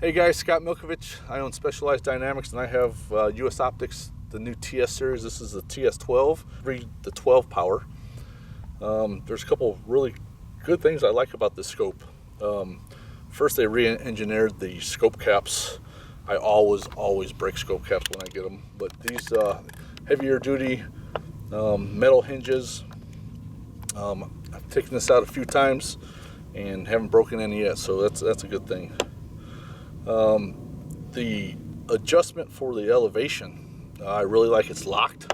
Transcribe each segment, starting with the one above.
Hey guys, Scott Milkovich. I own Specialized Dynamics and I have US Optics, the new TS series. This is the TS12, the 12 power. There's a couple really good things I like about this scope. First, they re-engineered the scope caps. I always break scope caps when I get them, but these heavier duty metal hinges, I've taken this out a few times and haven't broken any yet, so that's a good thing. The adjustment for the elevation, I really like it's locked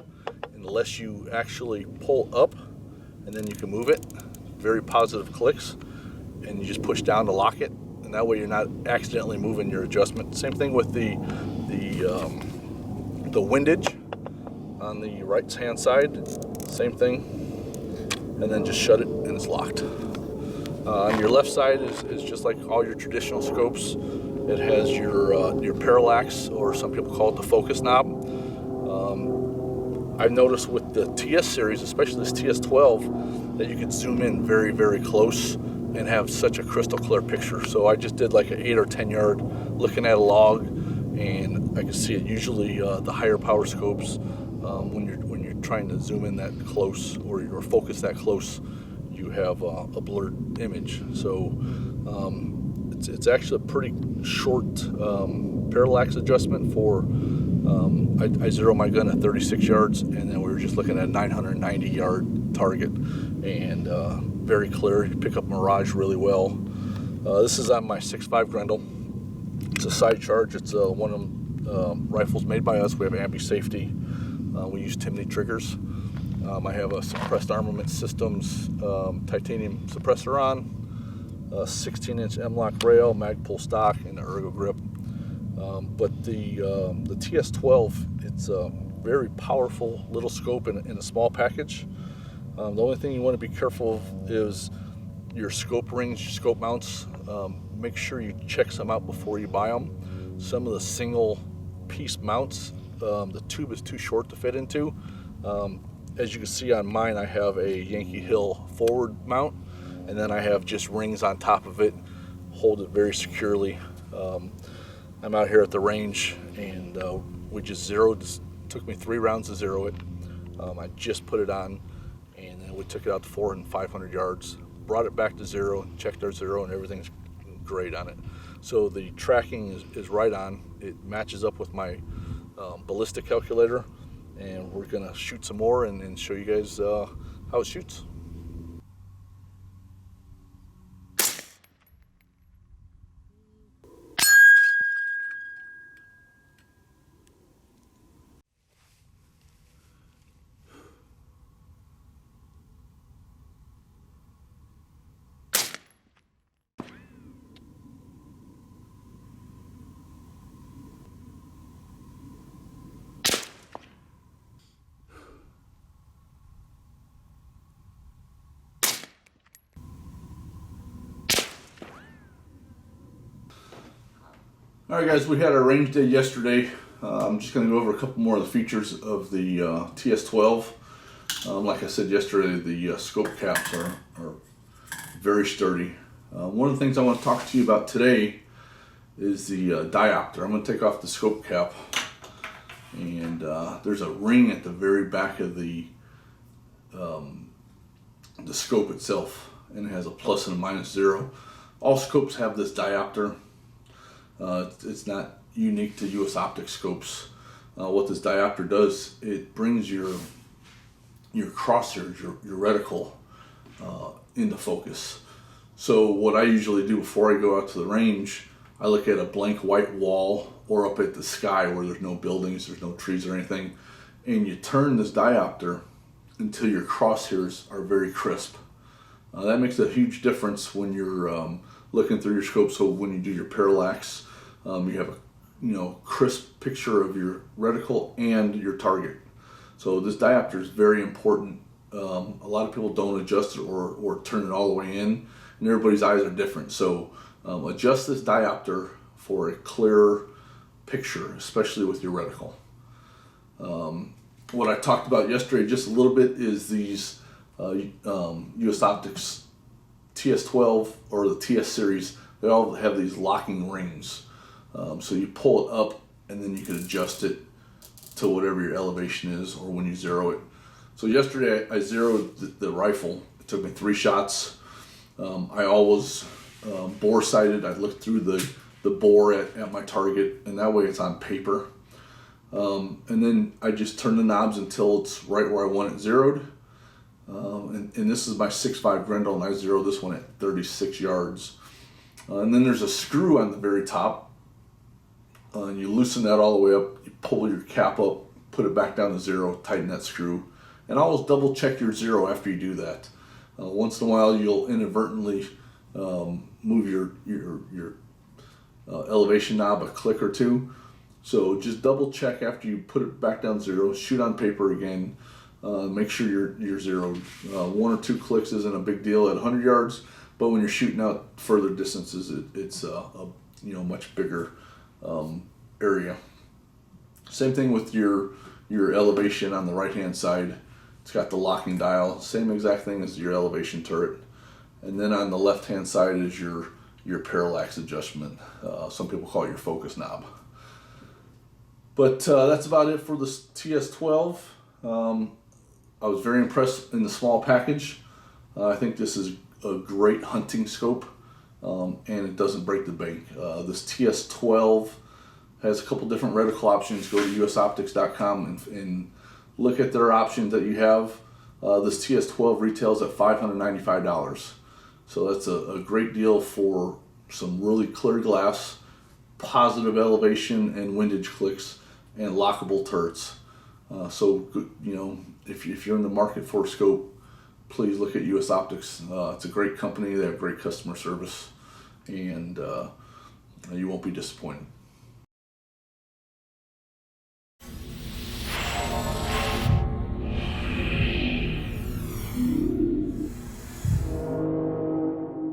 unless you actually pull up and then you can move it. Very positive clicks, and you just push down to lock it, and that way you're not accidentally moving your adjustment. Same thing with the windage on the right hand side, same thing, and then just shut it and it's locked. On your left side is just like all your traditional scopes. It has your parallax, or some people call it the focus knob. I've noticed with the TS series, especially this TS12, that you can zoom in very, very close and have such a crystal clear picture. So I just did like an 8 or 10 yard looking at a log, and I can see it. Usually the higher power scopes, when you're trying to zoom in that close or focus that close, you have a blurred image. So it's actually a pretty short parallax adjustment for, I zero my gun at 36 yards, and then we were just looking at a 990 yard target, and very clear. You pick up mirage really well. This is on my 6.5 Grendel. It's a side charge. It's one of them rifles made by us. We have ambi safety. We use Timney triggers. I have a suppressed armament systems titanium suppressor on, a 16-inch M-lock rail, Magpul stock, and an ergo grip. But the TS12, it's a very powerful little scope in a small package. The only thing you want to be careful of is your scope rings, your scope mounts. Make sure you check some out before you buy them. Some of the single piece mounts, the tube is too short to fit into. As you can see on mine, I have a Yankee Hill forward mount, and then I have just rings on top of it, hold it very securely. I'm out here at the range, and we just zeroed. It took me 3 rounds to zero it. I just put it on, and then we took it out to 400 and 500 yards, brought it back to zero, checked our zero, and everything's great on it. So the tracking is right on. It matches up with my ballistic calculator, and we're gonna shoot some more and show you guys how it shoots. All right, guys, we had our range day yesterday. I'm just going to go over a couple more of the features of the TS12. Like I said yesterday, the scope caps are very sturdy. One of the things I want to talk to you about today is the diopter. I'm going to take off the scope cap, and there's a ring at the very back of the scope itself, and it has a plus and a minus 0. All scopes have this diopter. It's not unique to US Optics scopes. What this diopter does, it brings your crosshairs, your reticle, into focus. So what I usually do before I go out to the range, I look at a blank white wall or up at the sky where there's no buildings, there's no trees or anything, and you turn this diopter until your crosshairs are very crisp. That makes a huge difference when you're looking through your scope. So when you do your parallax, you have a crisp picture of your reticle and your target. So this diopter is very important. A lot of people don't adjust it or turn it all the way in, and everybody's eyes are different. So adjust this diopter for a clearer picture, especially with your reticle. What I talked about yesterday just a little bit is these US Optics TS12 or the TS series. They all have these locking rings. So you pull it up and then you can adjust it to whatever your elevation is or when you zero it. So yesterday I zeroed the rifle. It took me 3 shots. I always bore sighted. I looked through the bore at my target, and that way it's on paper. And then I just turn the knobs until it's right where I want it zeroed. And this is my 6.5 Grendel, and I zeroed this one at 36 yards. And then there's a screw on the very top. And you loosen that all the way up. You pull your cap up, put it back down to 0, tighten that screw. And always double check your 0 after you do that. Once in a while you'll inadvertently move your elevation knob a click or two. So just double check after you put it back down 0, shoot on paper again, make sure you're zeroed. 1 or 2 clicks isn't a big deal at 100 yards, but when you're shooting out further distances, it's a much bigger area. Same thing with your elevation on the right hand side. It's got the locking dial, same exact thing as your elevation turret. And then on the left hand side is your parallax adjustment. Some people call it your focus knob. But that's about it for this TS12. I was very impressed in the small package. I think this is a great hunting scope, and it doesn't break the bank. This TS12 has a couple different reticle options. Go to usoptics.com and look at their options that you have. This TS12 retails at $595. So that's a great deal for some really clear glass, positive elevation and windage clicks, and lockable turrets. So if you're in the market for a scope, please look at US Optics. It's a great company. They have great customer service, and you won't be disappointed.